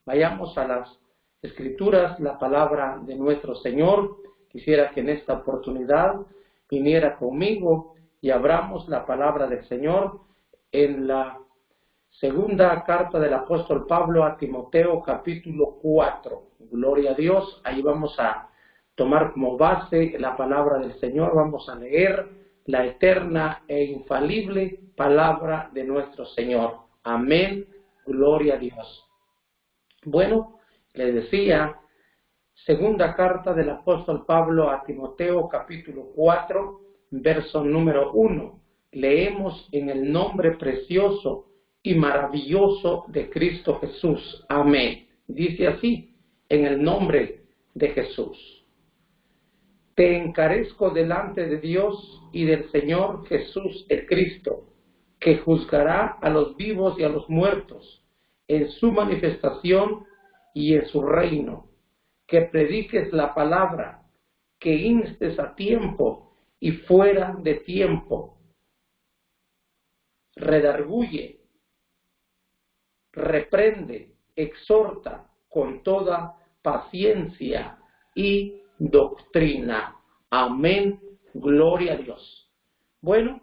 Vayamos a las Escrituras, la palabra de nuestro Señor. Quisiera que en esta oportunidad viniera conmigo y abramos la palabra del Señor en la segunda carta del apóstol Pablo a Timoteo, capítulo 4. Gloria a Dios. Ahí vamos a tomar como base la palabra del Señor. Vamos a leer la eterna e infalible palabra de nuestro Señor. Amén. Gloria a Dios. Bueno, les decía, segunda carta del apóstol Pablo a Timoteo, capítulo 4, verso número 1. Leemos en el nombre precioso y maravilloso de Cristo Jesús. Amén. Dice así, en el nombre de Jesús. Te encarezco delante de Dios y del Señor Jesús el Cristo, que juzgará a los vivos y a los muertos en su manifestación y en su reino, que prediques la palabra, que instes a tiempo y fuera de tiempo, redarguye, reprende, exhorta con toda paciencia y doctrina. Amén. Gloria a Dios. Bueno,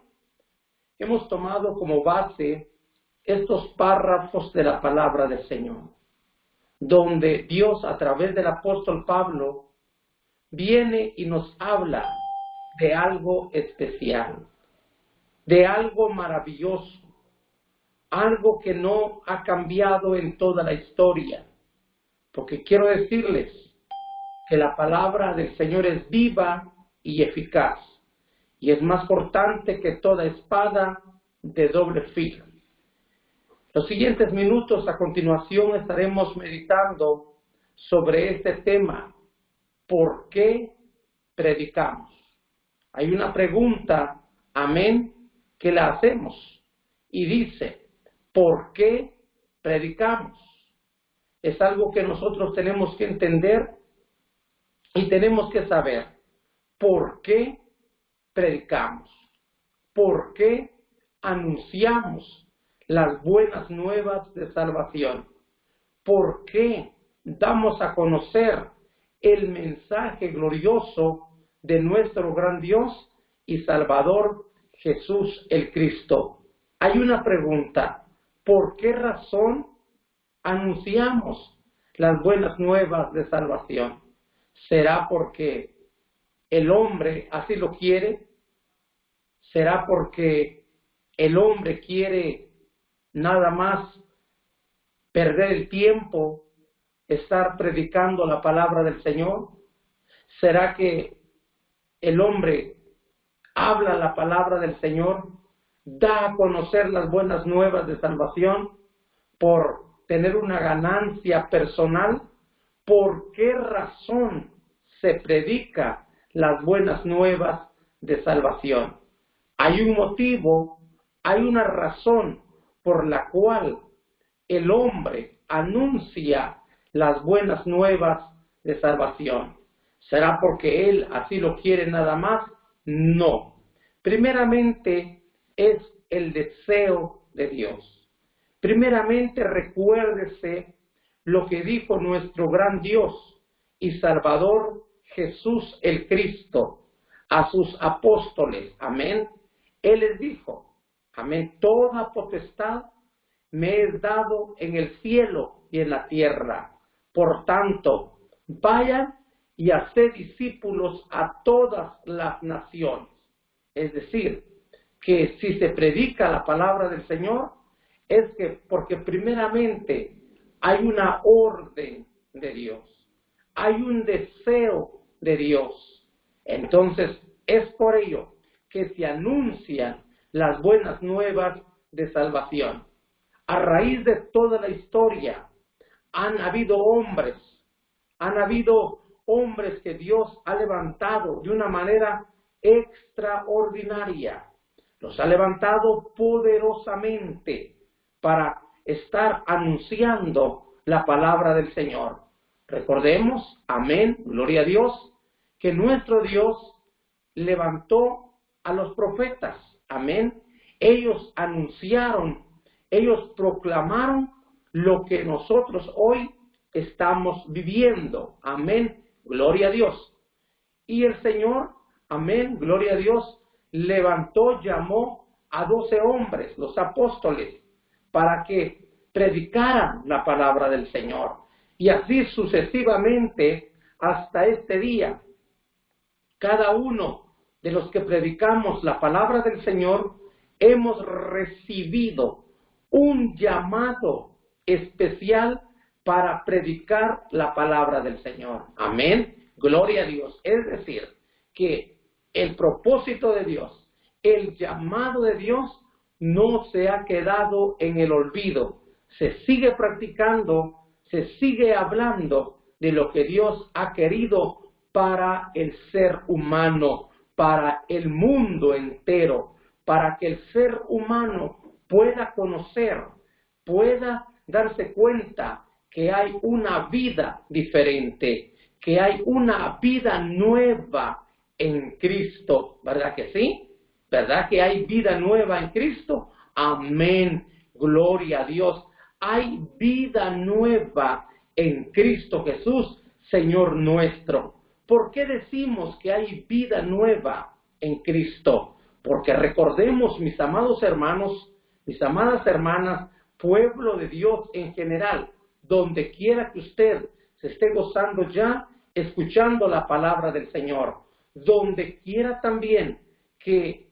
hemos tomado como base estos párrafos de la palabra del Señor, donde Dios a través del apóstol Pablo viene y nos habla de algo especial, de algo maravilloso, algo que no ha cambiado en toda la historia, porque quiero decirles que la palabra del Señor es viva y eficaz, y es más cortante que toda espada de doble filo. Los siguientes minutos a continuación estaremos meditando sobre este tema. ¿Por qué predicamos? Hay una pregunta, amén, que la hacemos y dice, ¿por qué predicamos? Es algo que nosotros tenemos que entender y tenemos que saber. ¿Por qué predicamos? ¿Por qué anunciamos las buenas nuevas de salvación? ¿Por qué damos a conocer el mensaje glorioso de nuestro gran Dios y Salvador Jesús el Cristo? Hay una pregunta. ¿Por qué razón anunciamos las buenas nuevas de salvación? ¿Será porque el hombre así lo quiere? ¿Será porque el hombre quiere nada más perder el tiempo, estar predicando la palabra del Señor? ¿Será que el hombre habla la palabra del Señor, da a conocer las buenas nuevas de salvación por tener una ganancia personal? ¿Por qué razón se predica las buenas nuevas de salvación? Hay un motivo, hay una razón por la cual el hombre anuncia las buenas nuevas de salvación. ¿Será porque él así lo quiere nada más? No. Primeramente es el deseo de Dios. Primeramente recuérdese lo que dijo nuestro gran Dios y Salvador Jesús el Cristo a sus apóstoles. Amén. Él les dijo, amén, toda potestad me es dado en el cielo y en la tierra. Por tanto, vayan y haced discípulos a todas las naciones. Es decir, que si se predica la palabra del Señor, es que porque primeramente hay una orden de Dios, hay un deseo de Dios. Entonces, es por ello que se anuncian las buenas nuevas de salvación. A raíz de toda la historia, han habido hombres que Dios ha levantado de una manera extraordinaria. Los ha levantado poderosamente para estar anunciando la palabra del Señor. Recordemos, amén, gloria a Dios, que nuestro Dios levantó a los profetas, amén. Ellos anunciaron, ellos proclamaron lo que nosotros hoy estamos viviendo. Amén, gloria a Dios. Y el Señor, amén, gloria a Dios, levantó, llamó a 12 hombres, los apóstoles, para que predicaran la palabra del Señor. Y así sucesivamente hasta este día. Cada uno de los que predicamos la palabra del Señor hemos recibido un llamado especial para predicar la palabra del Señor. Amén. Gloria a Dios. Es decir, que el propósito de Dios, el llamado de Dios, no se ha quedado en el olvido. Se sigue practicando, se sigue hablando de lo que Dios ha querido para el ser humano, para el mundo entero, para que el ser humano pueda conocer, pueda darse cuenta que hay una vida diferente, que hay una vida nueva en Cristo. ¿Verdad que sí? ¿Verdad que hay vida nueva en Cristo? Amén. Gloria a Dios. Hay vida nueva en Cristo Jesús, Señor nuestro. ¿Por qué decimos que hay vida nueva en Cristo? Porque recordemos, mis amados hermanos, mis amadas hermanas, pueblo de Dios en general, donde quiera que usted se esté gozando ya, escuchando la palabra del Señor, donde quiera también que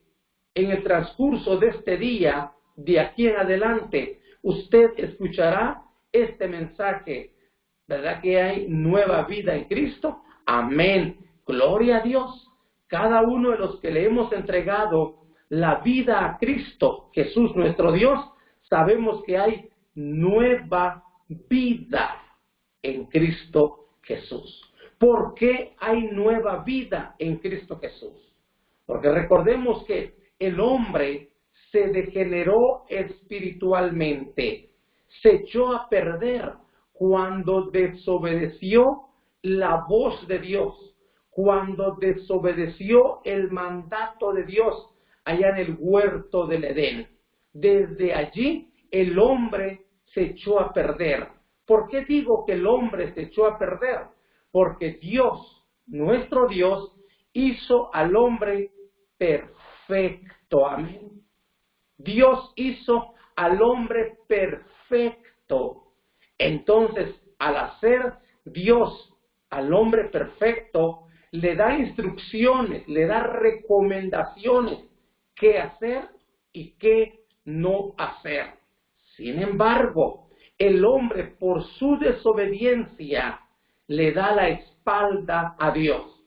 en el transcurso de este día, de aquí en adelante, usted escuchará este mensaje. ¿Verdad que hay nueva vida en Cristo? Amén. Gloria a Dios. Cada uno de los que le hemos entregado la vida a Cristo, Jesús nuestro Dios, sabemos que hay nueva vida en Cristo Jesús. ¿Por qué hay nueva vida en Cristo Jesús? Porque recordemos que el hombre se degeneró espiritualmente, se echó a perder cuando desobedeció la voz de Dios, cuando desobedeció el mandato de Dios allá en el huerto del Edén. Desde allí el hombre se echó a perder. ¿Por qué digo que el hombre se echó a perder? Porque Dios, nuestro Dios, hizo al hombre perfecto. Amén. Dios hizo al hombre perfecto. Entonces, al hacer Dios al hombre perfecto, le da instrucciones, le da recomendaciones, qué hacer y qué no hacer. Sin embargo, el hombre, por su desobediencia, le da la espalda a Dios.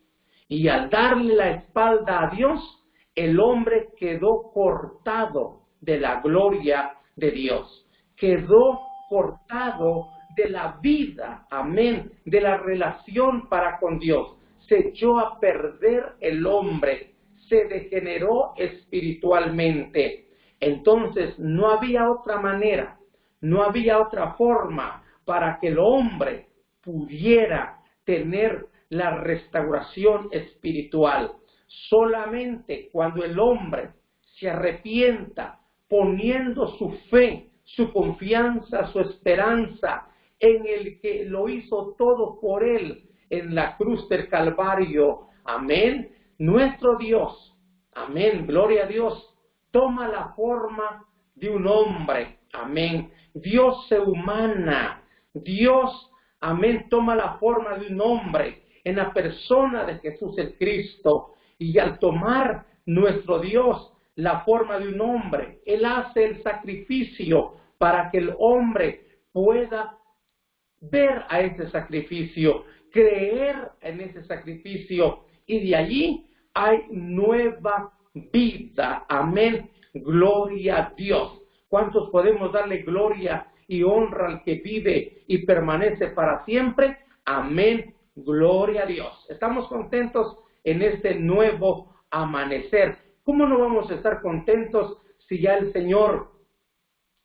Y al darle la espalda a Dios, el hombre quedó cortado de la gloria de Dios. Quedó cortado de la vida, amén, de la relación para con Dios. Se echó a perder el hombre, se degeneró espiritualmente. Entonces no había otra manera, no había otra forma para que el hombre pudiera tener la restauración espiritual. Solamente cuando el hombre se arrepienta, poniendo su fe, su confianza, su esperanza en el que lo hizo todo por él en la cruz del Calvario. Amén. Nuestro Dios, amén, gloria a Dios, toma la forma de un hombre. Amén. Dios se humana. Dios, amén, toma la forma de un hombre en la persona de Jesús el Cristo. Y al tomar nuestro Dios la forma de un hombre, Él hace el sacrificio para que el hombre pueda ver a ese sacrificio, creer en ese sacrificio, y de allí hay nueva vida. Amén. Gloria a Dios. ¿Cuántos podemos darle gloria y honra al que vive y permanece para siempre? Amén. Gloria a Dios. Estamos contentos en este nuevo amanecer. ¿Cómo no vamos a estar contentos si ya el Señor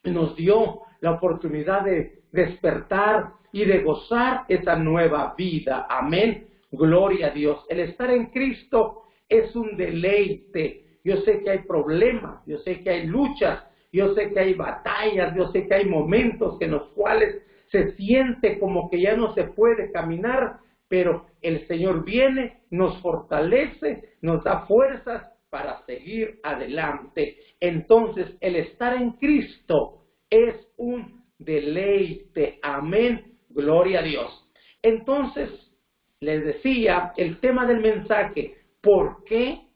nos dio la oportunidad de despertar y de gozar esa nueva vida? Amén. Gloria a Dios. El estar en Cristo es un deleite. Yo sé que hay problemas, yo sé que hay luchas, yo sé que hay batallas, yo sé que hay momentos en los cuales se siente como que ya no se puede caminar, pero el Señor viene, nos fortalece, nos da fuerzas para seguir adelante. Entonces, el estar en Cristo es un deleite. Amén. Gloria a Dios. Entonces, les decía, el tema del mensaje, ¿por qué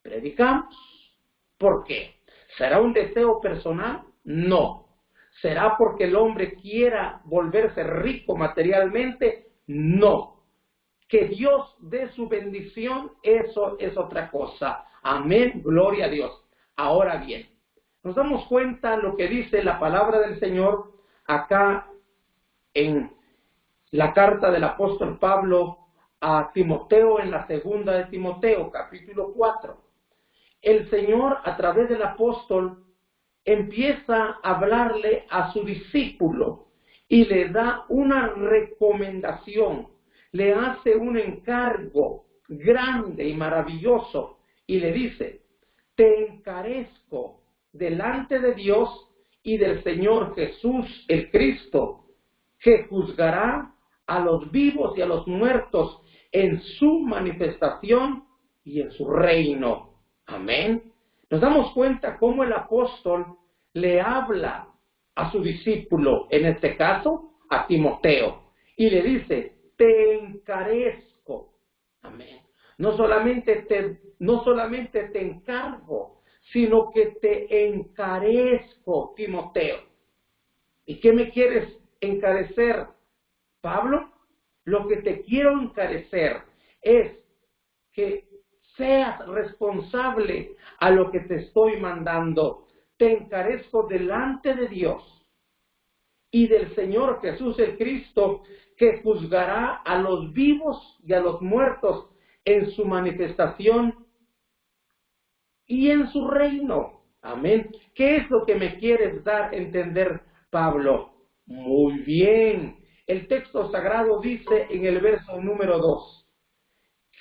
predicamos? ¿Por qué? ¿Será un deseo personal? No. ¿Será porque el hombre quiera volverse rico materialmente? No. Que Dios dé su bendición, eso es otra cosa. Amén, gloria a Dios. Ahora bien, nos damos cuenta lo que dice la palabra del Señor acá en la carta del apóstol Pablo a Timoteo, en la segunda de Timoteo, capítulo 4. El Señor, a través del apóstol, empieza a hablarle a su discípulo y le da una recomendación, le hace un encargo grande y maravilloso y le dice: te encarezco delante de Dios y del Señor Jesús el Cristo, que juzgará a los vivos y a los muertos en su manifestación y en su reino. Amén. Nos damos cuenta cómo el apóstol le habla a su discípulo, en este caso a Timoteo, y le dice: te encarezco. Amén. No solamente te encargo, sino que te encarezco, Timoteo. ¿Y qué me quieres encarecer, Pablo? Lo que te quiero encarecer es que seas responsable a lo que te estoy mandando. Te encarezco delante de Dios y del Señor Jesús el Cristo, que juzgará a los vivos y a los muertos en su manifestación y en su reino. Amén. ¿Qué es lo que me quieres dar a entender, Pablo? Muy bien. El texto sagrado dice en el verso número 2,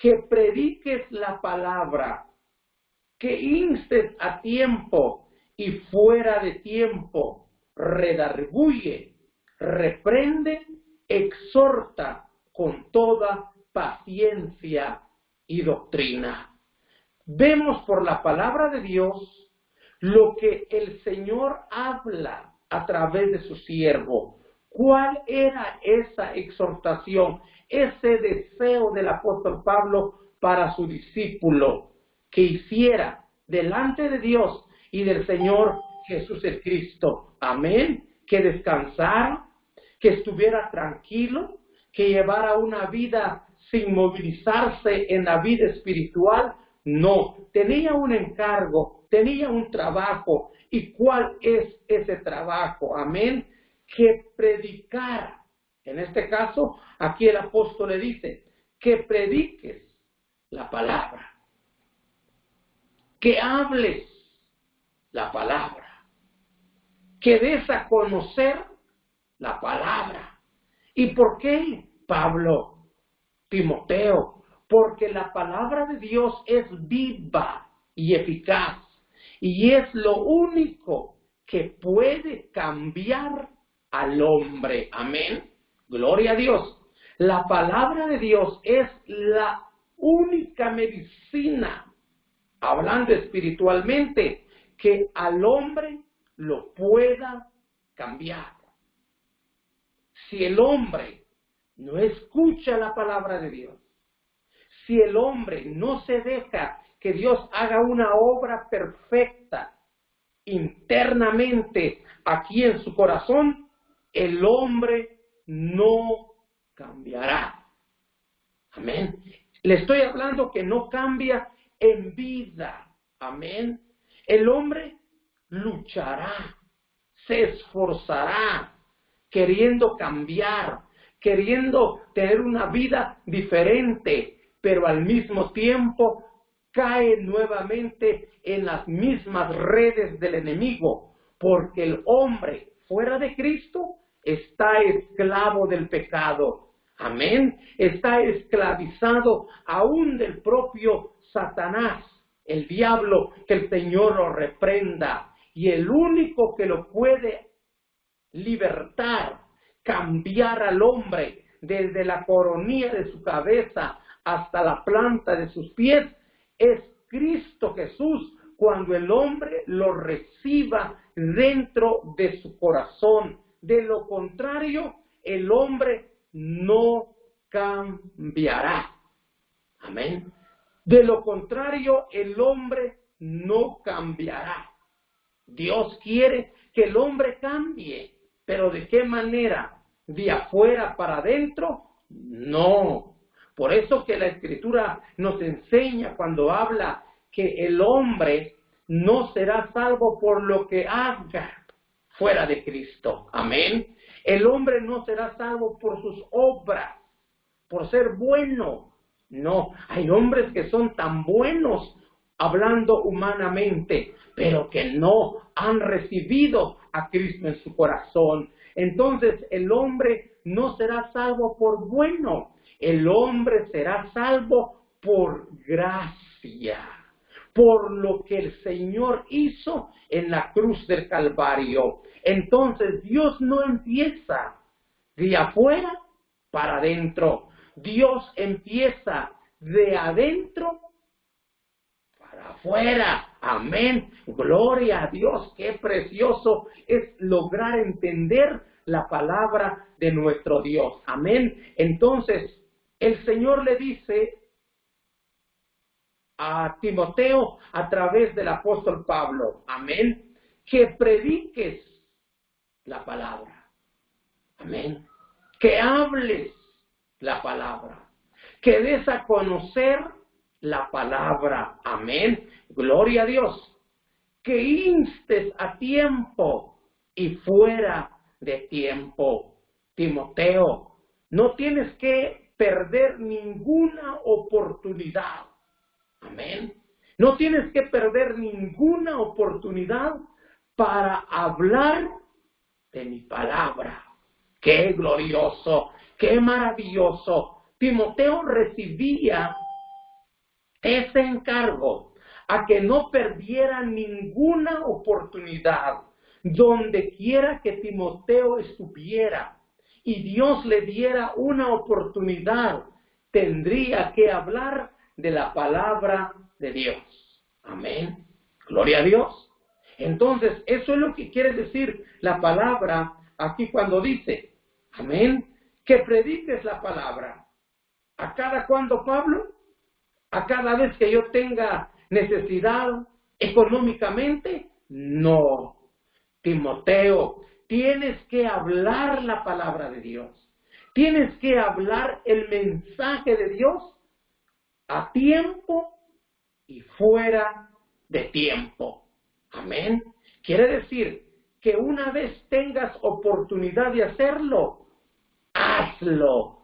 que prediques la palabra, que instes a tiempo y fuera de tiempo, redarguye, reprende, exhorta con toda paciencia y doctrina. Vemos por la palabra de Dios lo que el Señor habla a través de su siervo. ¿Cuál era esa exhortación, ese deseo del apóstol Pablo para su discípulo? Que hiciera delante de Dios y del Señor Jesús el Cristo. Amén. Que descansara, que estuviera tranquilo, que llevara una vida sin movilizarse en la vida espiritual. No, tenía un encargo, tenía un trabajo. ¿Y cuál es ese trabajo? Amén. Que predicara. En este caso, aquí el apóstol le dice, que prediques la palabra, que hables la palabra, que des a conocer la palabra. ¿Y por qué, Pablo, Timoteo? Porque la palabra de Dios es viva y eficaz, y es lo único que puede cambiar al hombre. Amén. Gloria a Dios. La palabra de Dios es la única medicina, hablando espiritualmente, que al hombre lo pueda cambiar. Si el hombre no escucha la palabra de Dios, si el hombre no se deja que Dios haga una obra perfecta internamente aquí en su corazón, el hombre no cambiará. Amén. Le estoy hablando que no cambia en vida. Amén. El hombre luchará, se esforzará, queriendo cambiar, queriendo tener una vida diferente, pero al mismo tiempo cae nuevamente en las mismas redes del enemigo, porque el hombre fuera de Cristo está esclavo del pecado. Amén. Está esclavizado aún del propio Satanás, el diablo, que el Señor lo reprenda. Y el único que lo puede libertar, cambiar al hombre desde la coronilla de su cabeza hasta la planta de sus pies, es Cristo Jesús, cuando el hombre lo reciba dentro de su corazón. De lo contrario, el hombre no cambiará. Amén. De lo contrario, el hombre no cambiará. Dios quiere que el hombre cambie, pero ¿de qué manera? ¿De afuera para adentro? No. Por eso que la Escritura nos enseña cuando habla que el hombre no será salvo por lo que haga fuera de Cristo. Amén. El hombre no será salvo por sus obras, por ser bueno. No, hay hombres que son tan buenos hablando humanamente, pero que no han recibido a Cristo en su corazón. Entonces el hombre no será salvo por bueno, el hombre será salvo por gracia, por lo que el Señor hizo en la cruz del Calvario. Entonces Dios no empieza de afuera para adentro. Dios empieza de adentro para afuera. Amén. Gloria a Dios. Qué precioso es lograr entender la palabra de nuestro Dios. Amén. Entonces, el Señor le dice a Timoteo a través del apóstol Pablo, amén, que prediques la palabra. Amén. Que hables la palabra, que des a conocer la palabra. Amén. Gloria a Dios. Que instes a tiempo y fuera de tiempo. Timoteo, no tienes que perder ninguna oportunidad. Amén. No tienes que perder ninguna oportunidad para hablar de mi palabra. ¡Qué glorioso! ¡Qué maravilloso! Timoteo recibía ese encargo a que no perdiera ninguna oportunidad donde quiera que Timoteo estuviera y Dios le diera una oportunidad, tendría que hablar de la palabra de Dios. Amén. Gloria a Dios. Entonces, eso es lo que quiere decir la palabra aquí cuando dice, amén, que prediques la palabra. ¿A cada cuándo, Pablo? ¿A cada vez que yo tenga necesidad económicamente? No. Timoteo, tienes que hablar la palabra de Dios. Tienes que hablar el mensaje de Dios a tiempo y fuera de tiempo. Amén. Quiere decir que una vez tengas oportunidad de hacerlo, hazlo.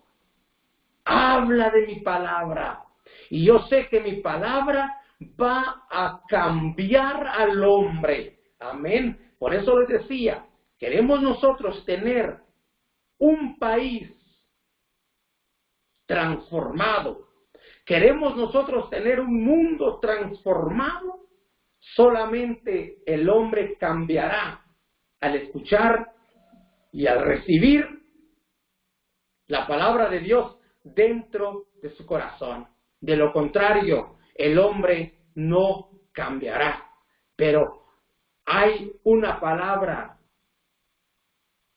Habla de mi palabra. Y yo sé que mi palabra va a cambiar al hombre. Amén. Por eso les decía, queremos nosotros tener un país transformado. Queremos nosotros tener un mundo transformado. Solamente el hombre cambiará al escuchar y al recibir la palabra de Dios dentro de su corazón. De lo contrario, el hombre no cambiará. Pero hay una palabra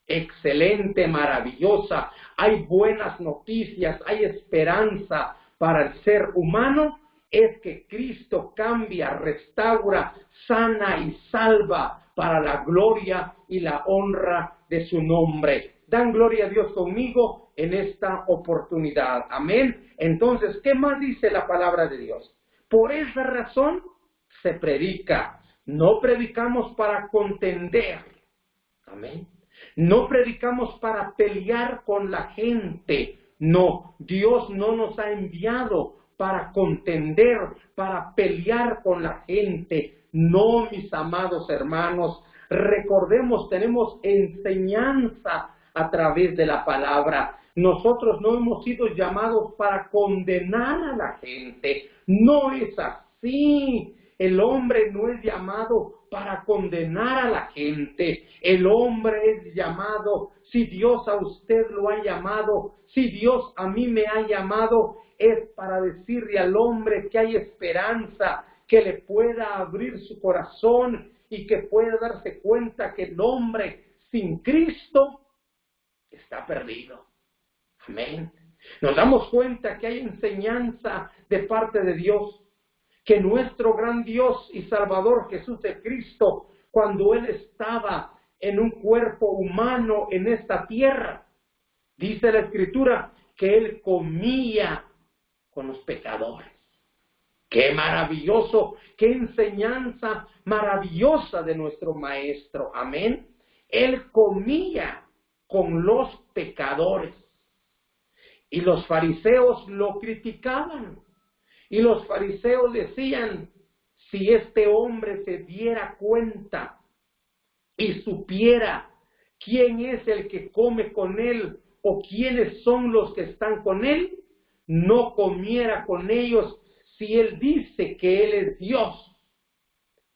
excelente, maravillosa, hay buenas noticias, hay esperanza para el ser humano, es que Cristo cambia, restaura, sana y salva para la gloria y la honra de su nombre. Dan gloria a Dios conmigo en esta oportunidad. Amén. Entonces, ¿qué más dice la palabra de Dios? Por esa razón se predica. No predicamos para contender. Amén. No predicamos para pelear con la gente. No, Dios no nos ha enviado para contender, para pelear con la gente. No, mis amados hermanos, recordemos, tenemos enseñanza a través de la palabra. Nosotros no hemos sido llamados para condenar a la gente. No es así. El hombre no es llamado para condenar a la gente. El hombre es llamado, si Dios a usted lo ha llamado, si Dios a mí me ha llamado, es para decirle al hombre que hay esperanza, que le pueda abrir su corazón y que pueda darse cuenta que el hombre sin Cristo está perdido. Amén. Nos damos cuenta que hay enseñanza de parte de Dios, que nuestro gran Dios y Salvador Jesús de Cristo, cuando Él estaba en un cuerpo humano en esta tierra, dice la Escritura que Él comía con los pecadores. ¡Qué maravilloso! ¡Qué enseñanza maravillosa de nuestro Maestro! Amén. Él comía con los pecadores. Y los fariseos lo criticaban. Y los fariseos decían, si este hombre se diera cuenta y supiera quién es el que come con él o quiénes son los que están con él, no comiera con ellos si él dice que él es Dios.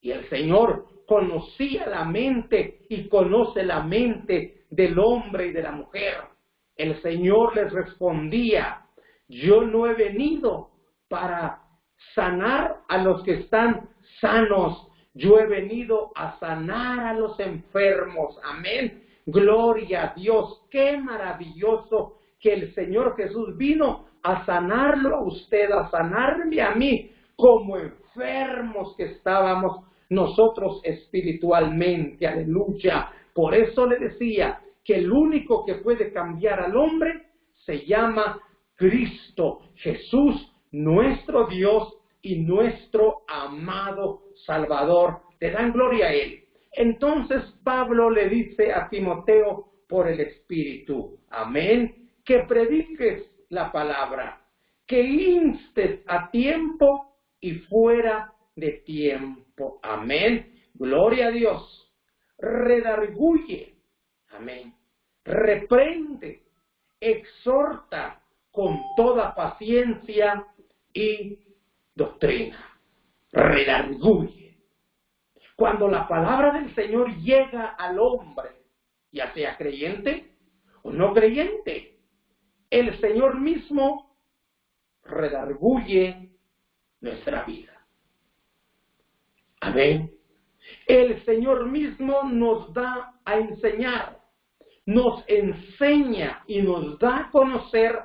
Y el Señor conocía la mente y conoce la mente del hombre y de la mujer. El Señor les respondía, yo no he venido para sanar a los que están sanos, yo he venido a sanar a los enfermos. Amén. Gloria a Dios. Qué maravilloso que el Señor Jesús vino a sanarlo a usted, a sanarme a mí, como enfermos que estábamos nosotros espiritualmente. Aleluya. Por eso le decía que el único que puede cambiar al hombre se llama Cristo Jesús, nuestro Dios y nuestro amado Salvador. Te dan gloria a Él. Entonces Pablo le dice a Timoteo por el Espíritu, amén, que prediques la palabra, que instes a tiempo y fuera de tiempo. Amén. Gloria a Dios. Redarguye. Amén. Reprende, exhorta con toda paciencia y doctrina. Redarguye. Cuando la palabra del Señor llega al hombre, ya sea creyente o no creyente, el Señor mismo redarguye nuestra vida. Amén. El Señor mismo nos da a enseñar, nos enseña y nos da a conocer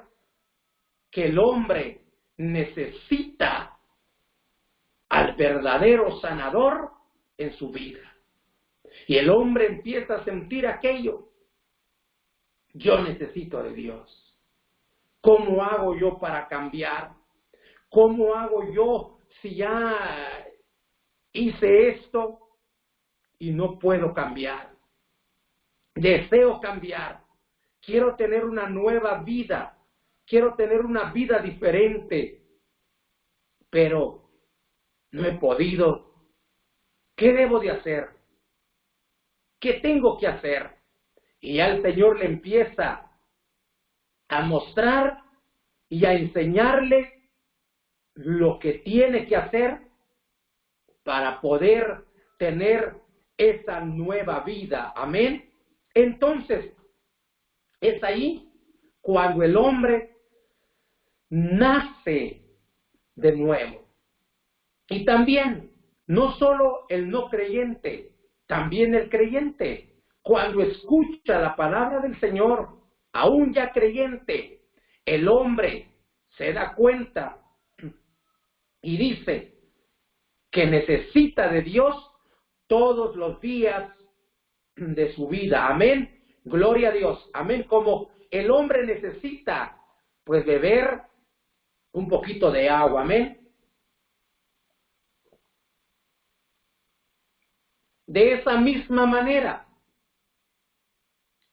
que el hombre necesita al verdadero sanador en su vida. Y el hombre empieza a sentir aquello. Yo necesito de Dios. ¿Cómo hago yo para cambiar? ¿Cómo hago yo si ya hice esto y no puedo cambiar? Deseo cambiar. Quiero tener una nueva vida. Quiero tener una vida diferente. Pero no he podido. ¿Qué debo de hacer? ¿Qué tengo que hacer? Y ya el Señor le empieza a mostrar y a enseñarle lo que tiene que hacer para poder tener esa nueva vida. Amén. Entonces, es ahí cuando el hombre nace de nuevo. Y también, no solo el no creyente, también el creyente, cuando escucha la palabra del Señor, aún ya creyente, el hombre se da cuenta y dice que necesita de Dios todos los días de su vida. Amén. Gloria a Dios. Amén. Como el hombre necesita, pues, beber un poquito de agua. Amén. De esa misma manera,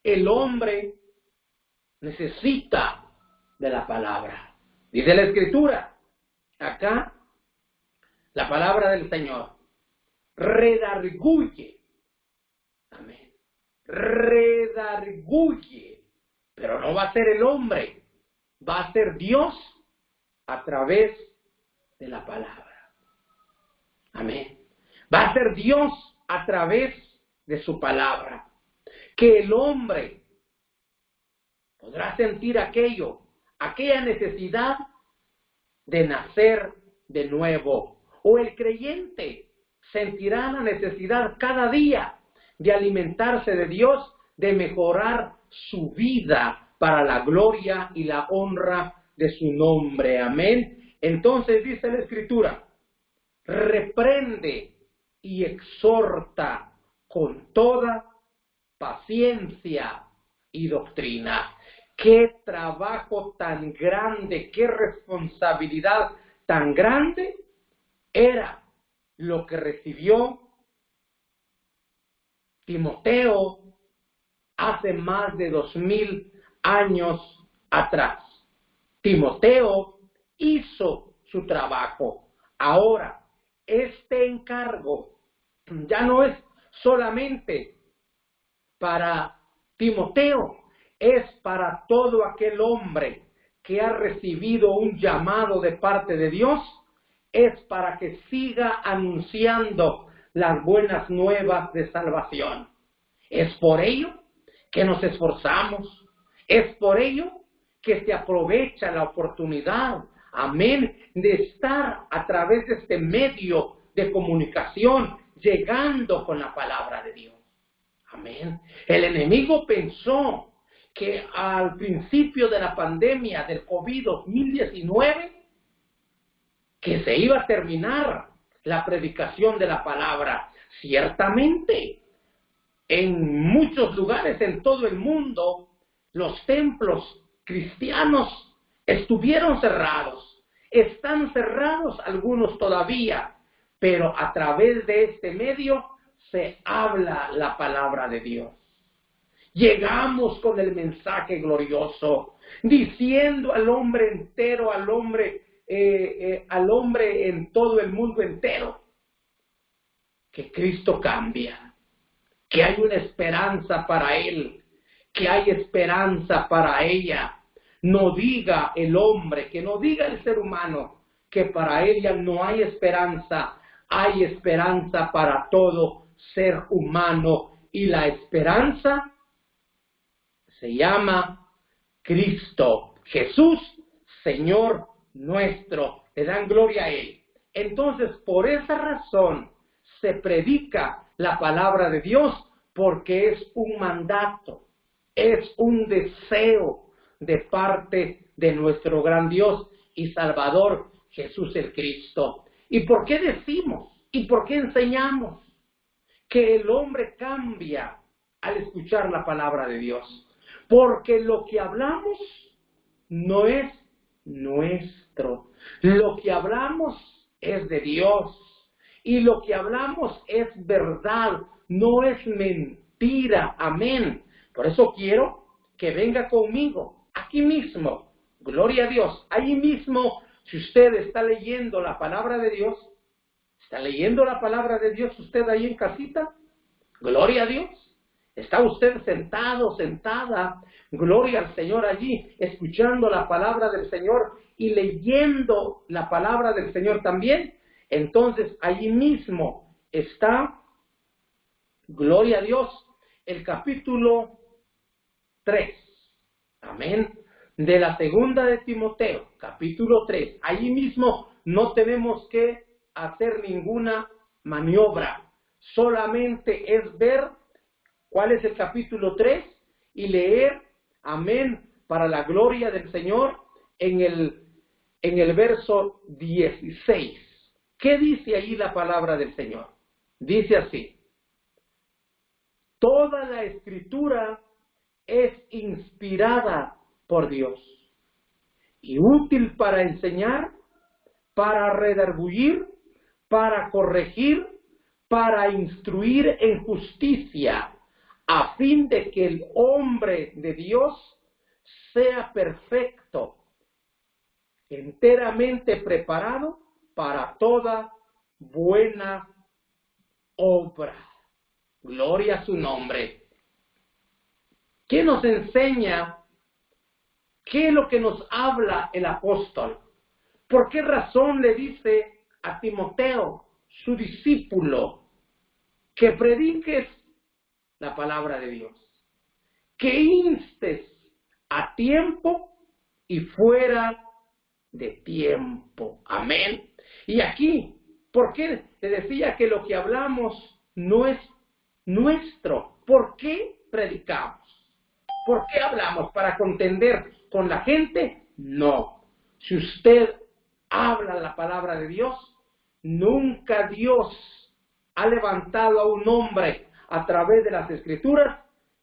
el hombre necesita de la palabra. Dice la Escritura, acá, la palabra del Señor, redarguye. Amén. Redarguye. Pero no va a ser el hombre, va a ser Dios a través de la palabra. Amén. Va a ser Dios a través de su palabra. Que el hombre podrá sentir aquella necesidad de nacer de nuevo. O el creyente sentirá la necesidad cada día de alimentarse de Dios, de mejorar su vida para la gloria y la honra de su nombre. Amén. Entonces dice la Escritura, reprende y exhorta con toda paciencia y doctrina. Qué trabajo tan grande, qué responsabilidad tan grande era lo que recibió Timoteo hace más de 2000 años atrás. Timoteo hizo su trabajo. Ahora, este encargo ya no es solamente para Timoteo, es para todo aquel hombre que ha recibido un llamado de parte de Dios, es para que siga anunciando las buenas nuevas de salvación. Es por ello que nos esforzamos, es por ello que se aprovecha la oportunidad, amén, de estar a través de este medio de comunicación, llegando con la palabra de Dios. Amén. El enemigo pensó que al principio de la pandemia del COVID-2019, que se iba a terminar la predicación de la palabra. Ciertamente, en muchos lugares en todo el mundo, los templos cristianos estuvieron cerrados. Están cerrados algunos todavía, pero a través de este medio se habla la palabra de Dios. Llegamos con el mensaje glorioso, diciendo al hombre entero, al hombre en todo el mundo entero, que Cristo cambia, que hay una esperanza para él, que hay esperanza para ella. No diga el hombre, que no diga el ser humano, que para ella no hay esperanza para todo ser humano, y la esperanza se llama Cristo, Jesús, Señor nuestro. Le dan gloria a Él. Entonces, por esa razón, se predica la palabra de Dios, porque es un mandato, es un deseo de parte de nuestro gran Dios y Salvador, Jesús el Cristo. ¿Y por qué decimos y por qué enseñamos que el hombre cambia al escuchar la palabra de Dios? Porque lo que hablamos no es nuestro. Lo que hablamos es de Dios. Y lo que hablamos es verdad, no es mentira. Amén. Por eso quiero que venga conmigo, aquí mismo. Gloria a Dios. Ahí mismo, si usted está leyendo la palabra de Dios, ¿está leyendo la palabra de Dios usted ahí en casita? Gloria a Dios. ¿Está usted sentado, sentada? Gloria al Señor allí, escuchando la palabra del Señor y leyendo la palabra del Señor también. Entonces, allí mismo está, gloria a Dios, el capítulo 3. Amén. De la segunda de Timoteo, capítulo 3. Allí mismo no tenemos que hacer ninguna maniobra. Solamente es ver cuál es el capítulo 3 y leer, amén, para la gloria del Señor en el verso 16. ¿Qué dice allí la palabra del Señor? Dice así: toda la escritura es inspirada por Dios y útil para enseñar, para redarguir, para corregir, para instruir en justicia, a fin de que el hombre de Dios sea perfecto, enteramente preparado para toda buena obra. Gloria a su nombre. ¿Qué nos enseña? ¿Qué es lo que nos habla el apóstol? ¿Por qué razón le dice a Timoteo, su discípulo, que prediques la palabra de Dios, que instes a tiempo y fuera de tiempo. Amén. Y aquí, ¿por qué te decía que lo que hablamos no es nuestro? ¿Por qué predicamos? ¿Por qué hablamos? ¿Para contender con la gente? No. Si usted habla la palabra de Dios, nunca Dios ha levantado a un hombre a través de las Escrituras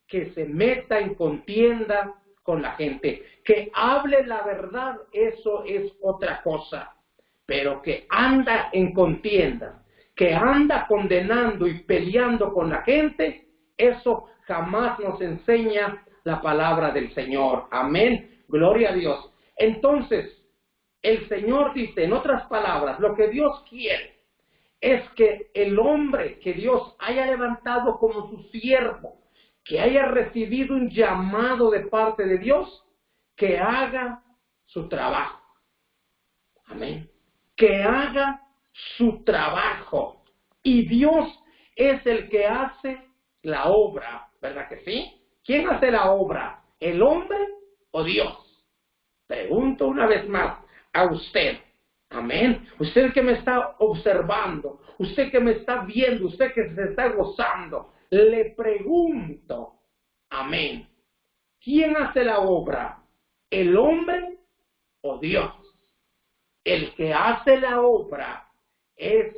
que se meta en contienda con la gente. Que hable la verdad, eso es otra cosa. Pero que anda en contienda, que anda condenando y peleando con la gente, eso jamás nos enseña la palabra del Señor. Amén. Gloria a Dios. Entonces, el Señor dice, en otras palabras, lo que Dios quiere es que el hombre que Dios haya levantado como su siervo, que haya recibido un llamado de parte de Dios, que haga su trabajo. Amén. Que haga su trabajo. Y Dios es el que hace la obra, ¿verdad que sí? ¿Quién hace la obra? ¿El hombre o Dios? Pregunto una vez más a usted. Amén. Usted que me está observando, usted que me está viendo, usted que se está gozando, le pregunto, amén, ¿quién hace la obra? ¿El hombre o Dios? El que hace la obra es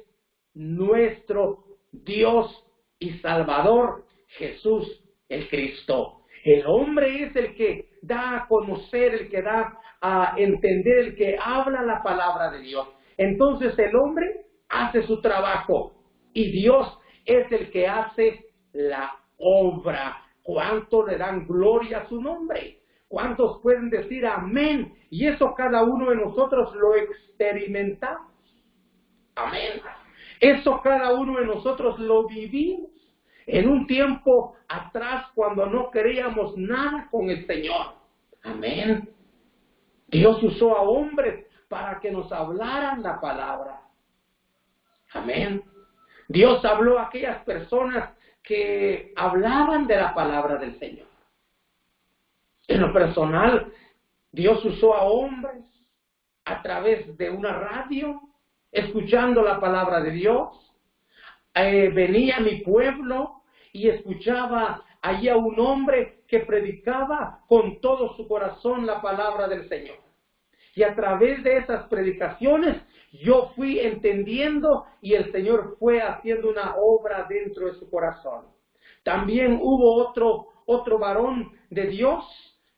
nuestro Dios y Salvador, Jesús el Cristo. El hombre es el que da a conocer, el que da a entender, el que habla la palabra de Dios. Entonces el hombre hace su trabajo y Dios es el que hace la obra. ¿Cuánto le dan gloria a su nombre? ¿Cuántos pueden decir amén? Y eso cada uno de nosotros lo experimentamos. Amén. Eso cada uno de nosotros lo vivimos. En un tiempo atrás, cuando no queríamos nada con el Señor. Amén. Dios usó a hombres para que nos hablaran la palabra. Amén. Dios habló a aquellas personas que hablaban de la palabra del Señor. En lo personal, Dios usó a hombres a través de una radio, escuchando la palabra de Dios. Venía a mi pueblo y escuchaba allí a un hombre que predicaba con todo su corazón la palabra del Señor. Y a través de esas predicaciones yo fui entendiendo y el Señor fue haciendo una obra dentro de su corazón. También hubo otro varón de Dios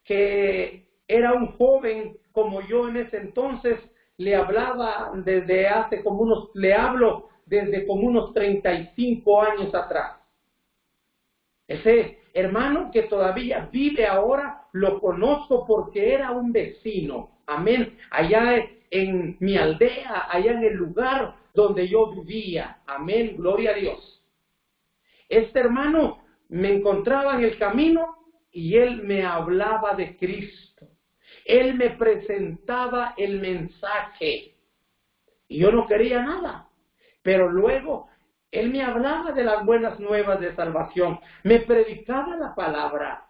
que era un joven como yo en ese entonces. Le hablaba le hablo desde como unos 35 años atrás. Ese hermano que todavía vive ahora, lo conozco porque era un vecino. Amén. Allá en mi aldea, allá en el lugar donde yo vivía. Amén. Gloria a Dios. Este hermano me encontraba en el camino y él me hablaba de Cristo. Él me presentaba el mensaje y yo no quería nada. Pero luego él me hablaba de las buenas nuevas de salvación, me predicaba la palabra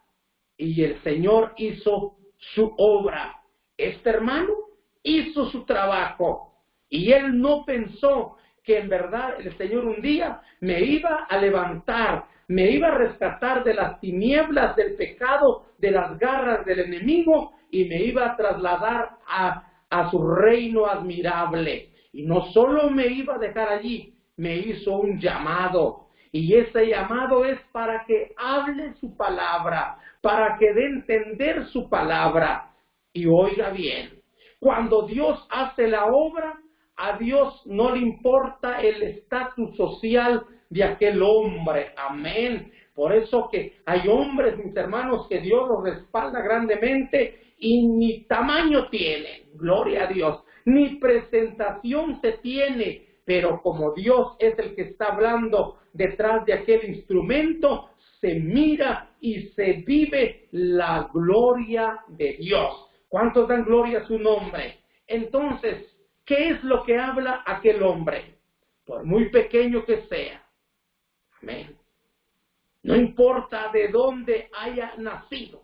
y el Señor hizo su obra. Este hermano hizo su trabajo y él no pensó que en verdad el Señor un día me iba a levantar, me iba a rescatar de las tinieblas del pecado, de las garras del enemigo y me iba a trasladar a su reino admirable. Y no solo me iba a dejar allí, me hizo un llamado. Y ese llamado es para que hable su palabra, para que dé a entender su palabra. Y oiga bien, cuando Dios hace la obra, a Dios no le importa el estatus social de aquel hombre. Amén. Por eso que hay hombres, mis hermanos, que Dios los respalda grandemente y ni tamaño tienen. Gloria a Dios. Ni presentación se tiene, pero como Dios es el que está hablando detrás de aquel instrumento, se mira y se vive la gloria de Dios. ¿Cuántos dan gloria a su nombre? Entonces, ¿qué es lo que habla aquel hombre? por muy pequeño que sea. Amén. No importa de dónde haya nacido.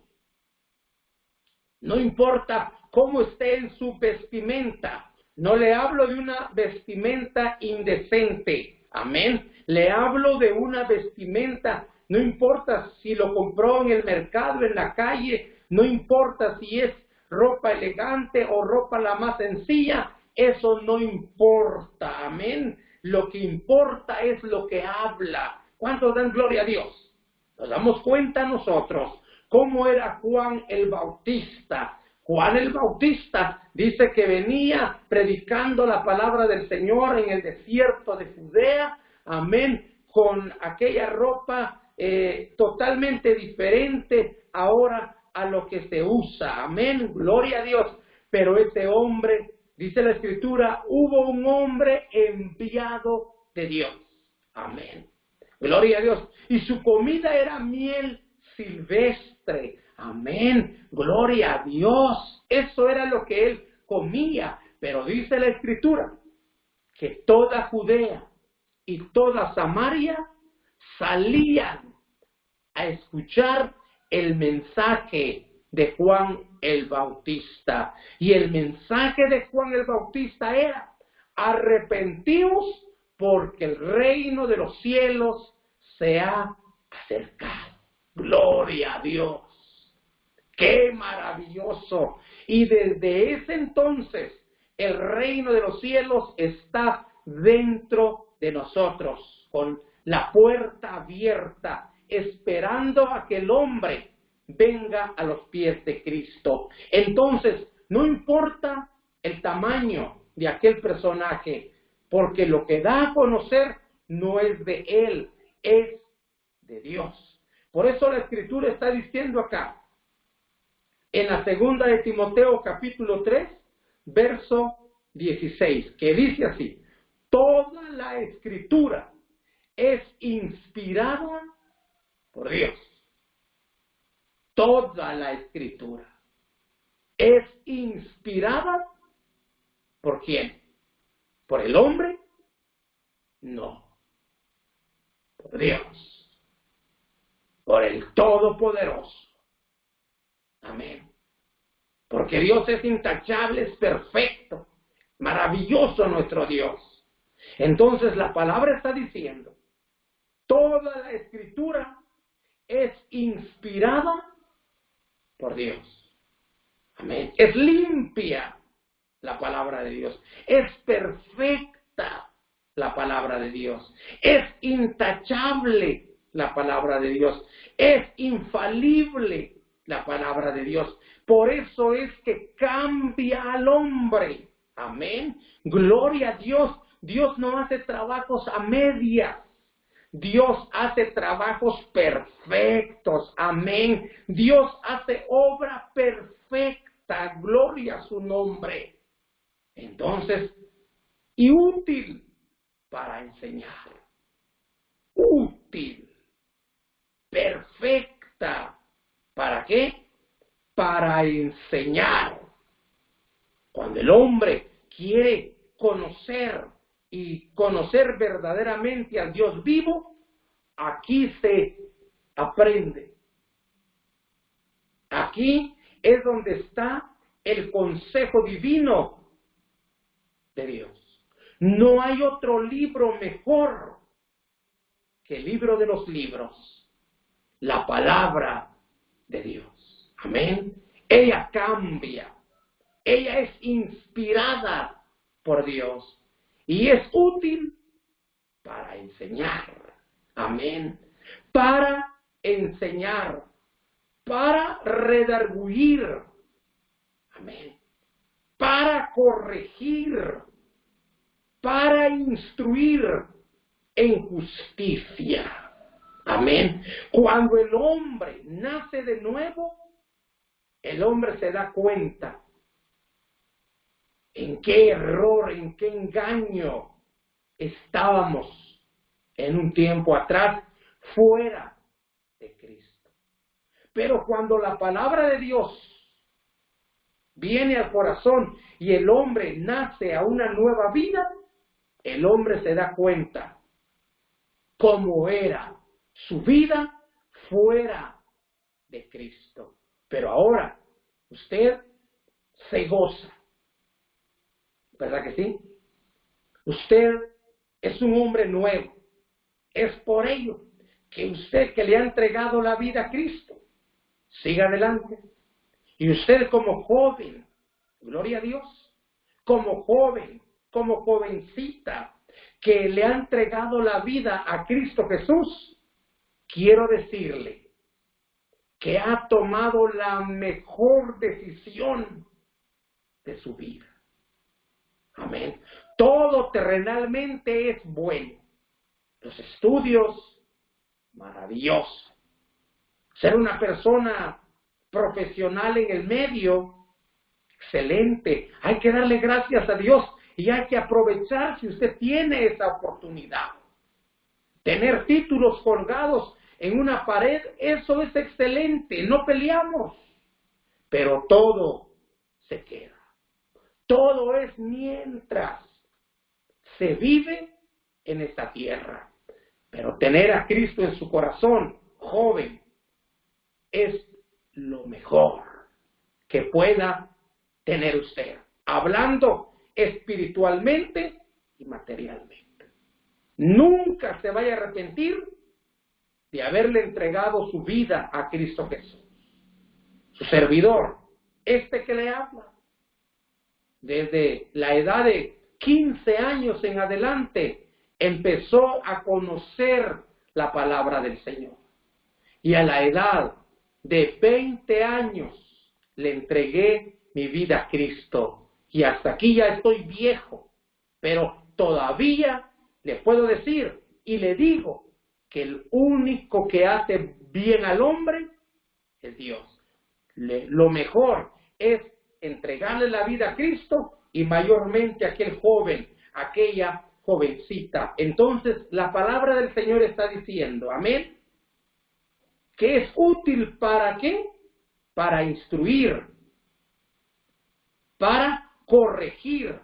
No importa cómo esté en su vestimenta. No le hablo de una vestimenta indecente. Amén. Le hablo de una vestimenta. No importa si lo compró en el mercado, en la calle. No importa si es ropa elegante o ropa la más sencilla. Eso no importa. Amén. Lo que importa es lo que habla. ¿Cuántos dan gloria a Dios? Nos damos cuenta nosotros cómo era Juan el Bautista. Juan el Bautista dice que venía predicando la palabra del Señor en el desierto de Judea, amén, con aquella ropa totalmente diferente ahora a lo que se usa, amén, gloria a Dios. Pero ese hombre, dice la Escritura, hubo un hombre enviado de Dios, amén, gloria a Dios, y su comida era miel silvestre, amén, gloria a Dios. Eso era lo que él comía. Pero dice la Escritura que toda Judea y toda Samaria salían a escuchar el mensaje de Juan el Bautista. Y el mensaje de Juan el Bautista era: arrepentíos porque el reino de los cielos se ha acercado. Gloria a Dios. ¡Qué maravilloso! Y desde ese entonces el reino de los cielos está dentro de nosotros, con la puerta abierta, esperando a que el hombre venga a los pies de Cristo. Entonces, no importa el tamaño de aquel personaje, porque lo que da a conocer no es de él, es de Dios. Por eso la Escritura está diciendo acá, en la segunda de Timoteo capítulo 3, verso 16, que dice así: toda la Escritura es inspirada por Dios. Toda la Escritura es inspirada ¿por quién? ¿Por el hombre? No, por Dios. Por el Todopoderoso. Amén. Porque Dios es intachable, es perfecto, maravilloso nuestro Dios. Entonces la palabra está diciendo, toda la Escritura es inspirada por Dios. Amén. Es limpia la palabra de Dios. Es perfecta la palabra de Dios. Es intachable la palabra de Dios. Es infalible la palabra de Dios. Por eso es que cambia al hombre. Amén. Gloria a Dios. Dios no hace trabajos a medias. Dios hace trabajos perfectos. Amén. Dios hace obra perfecta. Gloria a su nombre. Entonces, y útil para enseñar. Útil. Perfecta. ¿Para qué? Para enseñar. Cuando el hombre quiere conocer y conocer verdaderamente al Dios vivo, aquí se aprende. Aquí es donde está el consejo divino de Dios. No hay otro libro mejor que el libro de los libros, la palabra de Dios. Amén. Ella cambia. Ella es inspirada por Dios y es útil para enseñar. Amén. Para enseñar, para redarguir. Amén. Para corregir, para instruir en justicia. Amén. Cuando el hombre nace de nuevo, el hombre se da cuenta en qué error, en qué engaño estábamos en un tiempo atrás, fuera de Cristo. Pero cuando la palabra de Dios viene al corazón y el hombre nace a una nueva vida, el hombre se da cuenta cómo era su vida fuera de Cristo. Pero ahora usted se goza, ¿verdad que sí? Usted es un hombre nuevo. Es por ello que usted que le ha entregado la vida a Cristo, siga adelante. Y usted como joven, gloria a Dios, como joven, como jovencita, que le ha entregado la vida a Cristo Jesús, quiero decirle que ha tomado la mejor decisión de su vida. Amén. Todo terrenalmente es bueno. Los estudios, maravilloso. Ser una persona profesional en el medio, excelente. Hay que darle gracias a Dios y hay que aprovechar si usted tiene esa oportunidad. Tener títulos colgados en una pared, eso es excelente, no peleamos. Pero todo se queda. Todo es mientras se vive en esta tierra. Pero tener a Cristo en su corazón, joven, es lo mejor que pueda tener usted, hablando espiritualmente y materialmente. Nunca se vaya a arrepentir de haberle entregado su vida a Cristo Jesús. Su servidor, este que le habla, desde la edad de 15 años en adelante, empezó a conocer la palabra del Señor. Y a la edad de 20 años le entregué mi vida a Cristo. Y hasta aquí ya estoy viejo, pero todavía le puedo decir y le digo que el único que hace bien al hombre es Dios. Lo mejor es entregarle la vida a Cristo y mayormente a aquel joven, aquella jovencita. Entonces la palabra del Señor está diciendo, amén, que es útil ¿para qué? Para instruir, para corregir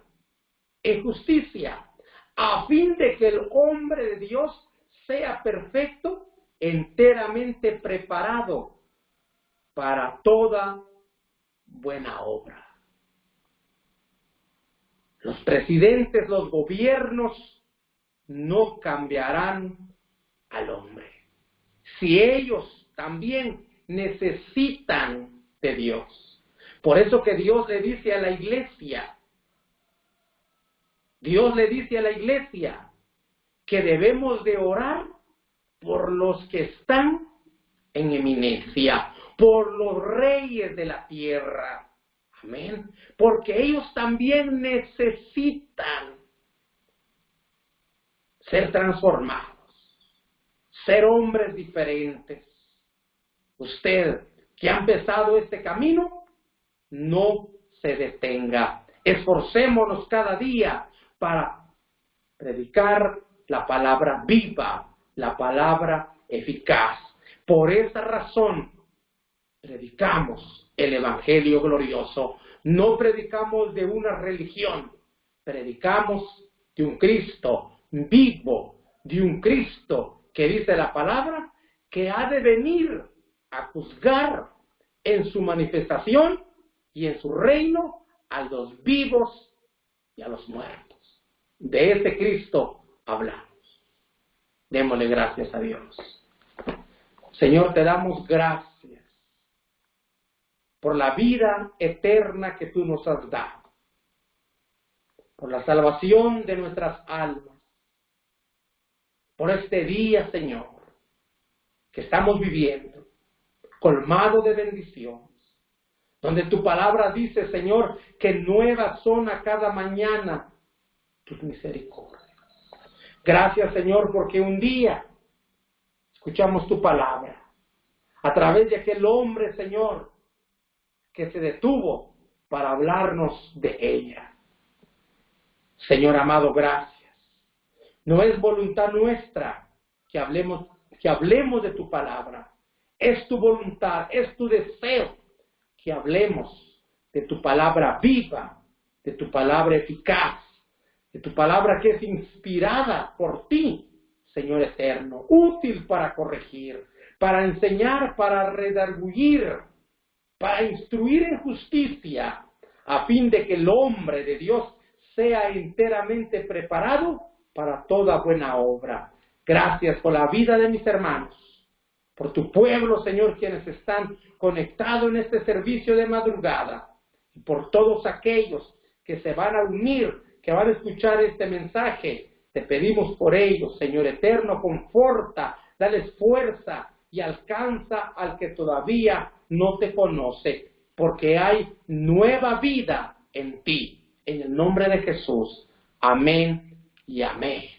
en justicia, a fin de que el hombre de Dios sea perfecto, enteramente preparado para toda buena obra. Los presidentes, los gobiernos no cambiarán al hombre. Si ellos también necesitan de Dios. Por eso que Dios le dice a la iglesia, que debemos de orar por los que están en eminencia, por los reyes de la tierra. Amén. Porque ellos también necesitan ser transformados, ser hombres diferentes. Usted que ha empezado este camino, no se detenga. Esforcémonos cada día para predicar la palabra viva, la palabra eficaz. Por esa razón, predicamos el Evangelio glorioso. No predicamos de una religión, predicamos de un Cristo vivo, de un Cristo que dice la palabra, que ha de venir a juzgar en su manifestación y en su reino a los vivos y a los muertos. De ese Cristo hablamos. Démosle gracias a Dios. Señor, te damos gracias por la vida eterna que tú nos has dado, por la salvación de nuestras almas, por este día, Señor, que estamos viviendo, colmado de bendiciones, donde tu palabra dice, Señor, que nuevas son a cada mañana tus misericordias. Gracias, Señor, porque un día escuchamos tu palabra a través de aquel hombre, Señor, que se detuvo para hablarnos de ella. Señor amado, gracias. No es voluntad nuestra que hablemos de tu palabra. Es tu voluntad, es tu deseo que hablemos de tu palabra viva, de tu palabra eficaz, de tu palabra que es inspirada por ti, Señor eterno, útil para corregir, para enseñar, para redarguir, para instruir en justicia, a fin de que el hombre de Dios sea enteramente preparado para toda buena obra. Gracias por la vida de mis hermanos, por tu pueblo, Señor, quienes están conectados en este servicio de madrugada, y por todos aquellos que se van a unir, que van a escuchar este mensaje. Te pedimos por ellos, Señor eterno, conforta, dales fuerza y alcanza al que todavía no te conoce, porque hay nueva vida en ti. En el nombre de Jesús. Amén y amén.